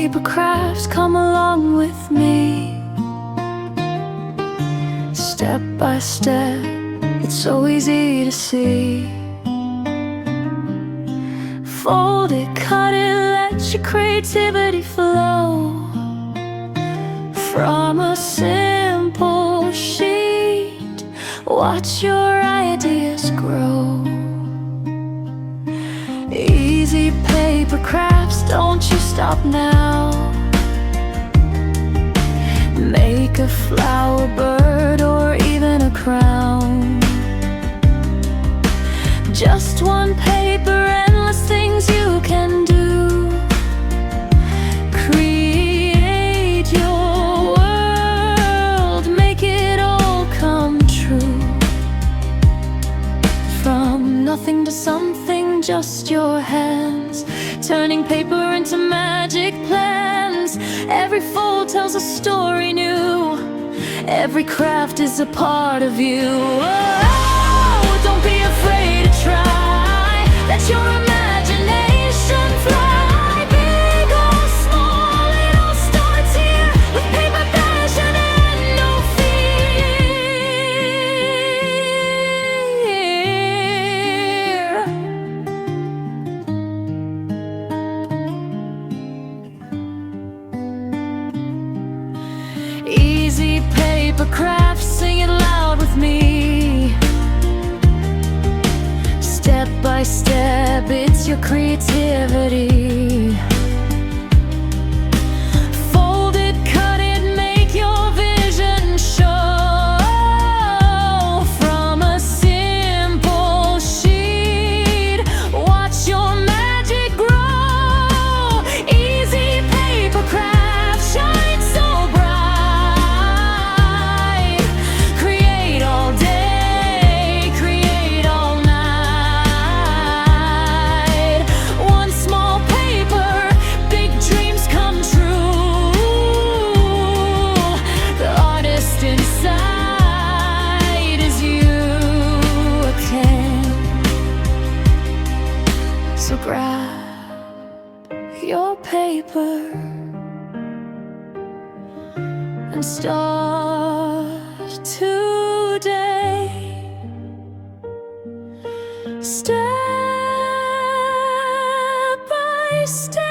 paper crafts, come along with me. Step by step, it's so easy to see. Fold it, cut it, let your creativity flow. From a simple sheet, watch your ideas grow. Easy paper crafts, don't you stop now. Make a flower, bird, or even a crown. Just one paper, endless things you can do. Create your world, make it all come true. From nothing to something, just your hands, turning paper into magic plans. Every fold tells a story new. Every craft is a part of you. Oh, don't be afraid to try. Let your imagination fly. Big or small, it all starts here. With paper, passion, and no fear. Easy paper crafts, sing it loud with me. Step by step, it's your creativity. Fold it, cut it, make your vision show. From a simple sheet, watch your magic grow. Easy paper crafts, shine so bright. Create all day, create all night. One small paper, big dreams come true. The artist inside is you again. So grab your paper and start today. Step by step.